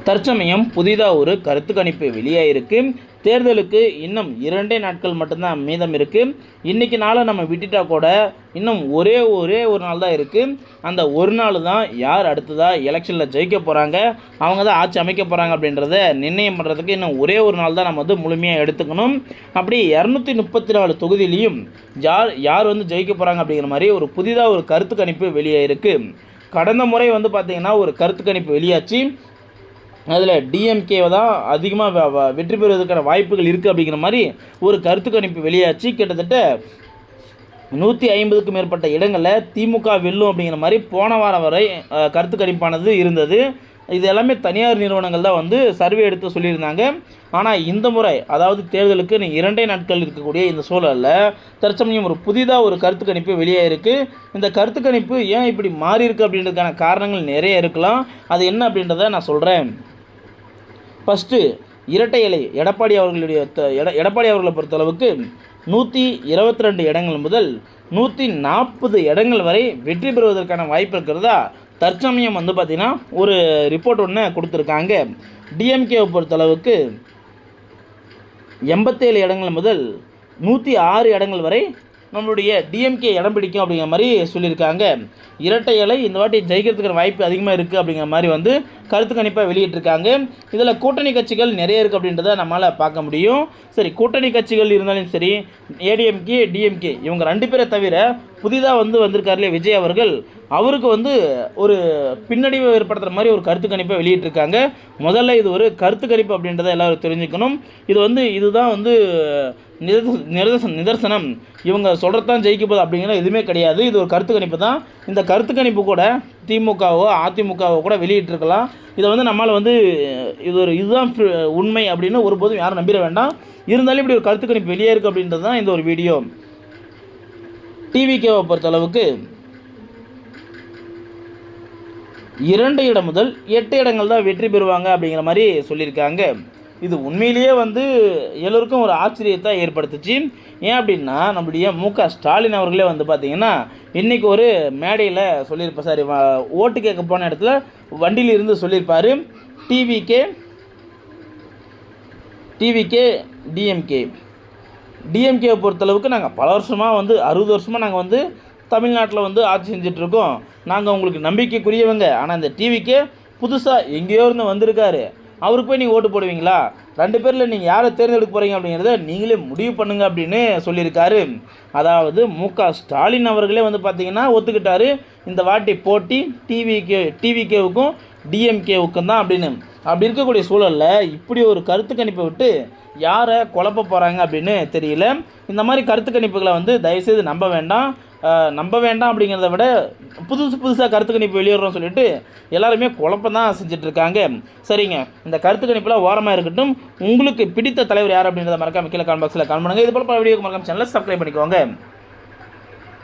தற்சமயம் புதிதாக ஒரு கருத்து கணிப்பு வெளியாகிருக்கு. தேர்தலுக்கு இன்னும் 2 நாட்கள் மட்டும்தான் மீதம் இருக்குது. இன்றைக்கி நாளை நம்ம விட்டுட்டா கூட இன்னும் ஒரே ஒரு நாள் தான் இருக்குது. அந்த ஒரு நாள் தான் யார் அடுத்ததாக எலெக்ஷனில் ஜெயிக்க போகிறாங்க, அவங்க தான் ஆட்சி அமைக்க போகிறாங்க அப்படின்றத நிர்ணயம் பண்ணுறதுக்கு இன்னும் ஒரே ஒரு நாள் தான் நம்ம வந்து முழுமையாக எடுத்துக்கணும். அப்படி 234 தொகுதியிலையும் யார் வந்து ஜெயிக்க போகிறாங்க அப்படிங்கிற மாதிரி ஒரு புதிதாக ஒரு கருத்து கணிப்பு வெளியாகிருக்கு. கடந்த முறை வந்து பார்த்திங்கன்னா ஒரு கருத்து கணிப்பு வெளியாச்சு. அதில் டிஎம்கேவை தான் அதிகமாக வெற்றி பெறுவதற்கான வாய்ப்புகள் இருக்குது அப்படிங்கிற மாதிரி ஒரு கருத்து கணிப்பு வெளியாச்சு. கிட்டத்தட்ட 150க்கும் மேற்பட்ட இடங்களில் திமுக வெல்லும் அப்படிங்கிற மாதிரி போன வாரம் வரை கருத்து கணிப்பானது இருந்தது. இது எல்லாமே தனியார் நிறுவனங்கள் தான் வந்து சர்வே எடுத்து சொல்லியிருந்தாங்க. ஆனால் இந்த முறை, அதாவது தேர்தலுக்கு 2 நாட்கள் இருக்கக்கூடிய இந்த சூழலில் தற்சமயம் ஒரு புதிதாக ஒரு கருத்து கணிப்பு வெளியாகிருக்கு. இந்த கருத்து கணிப்பு ஏன் இப்படி மாறி இருக்குது அப்படின்றதுக்கான காரணங்கள் நிறைய இருக்கலாம். அது என்ன அப்படின்றத நான் சொல்கிறேன். ஃபஸ்ட்டு, இரட்டை இலை எடப்பாடி அவர்களை பொறுத்தளவுக்கு 122 இடங்கள் முதல் 140 இடங்கள் வரை வெற்றி பெறுவதற்கான வாய்ப்பு இருக்கிறதா தற்சமயம் வந்து பார்த்திங்கன்னா ஒரு ரிப்போர்ட் ஒன்று கொடுத்துருக்காங்க. டிஎம்கேவை பொறுத்தளவுக்கு 87 இடங்கள் முதல் 106 இடங்கள் வரை நம்மளுடைய டிஎம்கே இடம் பிடிக்கும் அப்படிங்கிற மாதிரி சொல்லியிருக்காங்க. இரட்டை இலை இந்த வாட்டி ஜெயிக்கிறதுக்கான வாய்ப்பு அதிகமாக இருக்குது அப்படிங்கிற மாதிரி வந்து கருத்து கணிப்பாக வெளியிட்டிருக்காங்க. இதில் கூட்டணி கட்சிகள் நிறைய இருக்குது அப்படின்றத நம்மளால் பார்க்க முடியும். சரி, கூட்டணி கட்சிகள் இருந்தாலும் சரி, ஏடிஎம்கே டிஎம்கே இவங்க 2 பேரை தவிர புதிதாக வந்திருக்காருலே விஜய் அவருக்கு வந்து ஒரு பின்னடைவை ஏற்படுத்துகிற மாதிரி ஒரு கருத்து கணிப்பை வெளியிட்டிருக்காங்க. முதல்ல இது ஒரு கருத்து கணிப்பு அப்படின்றத எல்லோரும் தெரிஞ்சுக்கணும். இதுதான் நிதர்சனம், இவங்க சொல்கிறதான் ஜெயிக்க போகுது அப்படிங்கிற எதுவுமே கிடையாது. இது ஒரு கருத்து கணிப்பு தான். இந்த கருத்து கணிப்பு கூட திமுகவோ அதிமுகவோ கூட வெளியிட்டிருக்கலாம். இதை வந்து நம்மளால் இதுதான் உண்மை அப்படின்னு ஒருபோதும் யாரும் நம்பிட வேண்டாம். இருந்தாலும் இப்படி ஒரு கருத்து கணிப்பு வெளியே இருக்குது அப்படின்றது தான் இந்த ஒரு வீடியோ. டிவிகேவை பொறுத்தளவுக்கு 2 இடம் முதல் 8 இடங்கள் தான் வெற்றி பெறுவாங்க அப்படிங்கிற மாதிரி சொல்லியிருக்காங்க. இது உண்மையிலேயே எல்லோருக்கும் ஒரு ஆச்சரியத்தை ஏற்படுத்துச்சு. ஏன் அப்படின்னா, நம்முடைய மு.க.ஸ்டாலின் அவர்களே பார்த்திங்கன்னா இன்றைக்கி ஒரு மேடையில் சொல்லியிருப்பார். சாரி, ஓட்டு கேட்க போன இடத்துல வண்டியில் இருந்து சொல்லியிருப்பார். டிவிகே டிஎம்கேவை பொறுத்தளவுக்கு நாங்கள் பல வருஷமாக 60 வருஷமாக நாங்கள் தமிழ்நாட்டில் ஆட்சி செஞ்சிட்ருக்கோம். நாங்கள் உங்களுக்கு நம்பிக்கைக்குரியவங்க. ஆனால் இந்த டிவிக்கே புதுசாக எங்கேயோ இருந்து வந்திருக்காரு, அவருக்கு போய் நீங்கள் ஓட்டு போடுவீங்களா? 2 பேரில் நீங்கள் யாரை தேர்ந்தெடுக்க போகிறீங்க அப்படிங்கிறத நீங்களே முடிவு பண்ணுங்க அப்படின்னு சொல்லியிருக்காரு. அதாவது மு.க.ஸ்டாலின் அவர்களே பார்த்திங்கன்னா ஒத்துக்கிட்டாரு, இந்த வாட்டி போட்டி டிவிகேவுக்கும் டிஎம்கேவுக்கும் தான் அப்படின்னு. அப்படி இருக்கக்கூடிய சூழலில் இப்படி ஒரு கருத்து கணிப்பை விட்டு யாரை குழப்ப போகிறாங்க அப்படின்னு தெரியல. இந்த மாதிரி கருத்து கணிப்புகளை தயவுசெய்து நம்ப வேண்டாம் அப்படிங்கிறத விட புதுசாக கருத்து கணிப்பு வெளியிடுறோம்னு சொல்லிட்டு எல்லாருமே குழப்பம் தான் செஞ்சிட்ருக்காங்க. சரிங்க, இந்த கருத்து கணிப்பில் ஓரமாக இருக்கட்டும். உங்களுக்கு பிடித்த தலைவர் யார் அப்படின்றத மறக்காம கீழே கமெண்ட் பாக்ஸில் கமெண்ட் பண்ணுங்கள். இது போல் பல வீடியோக்கு மறக்காம சேனலை சப்ஸ்கிரைப் பண்ணிக்கோங்க.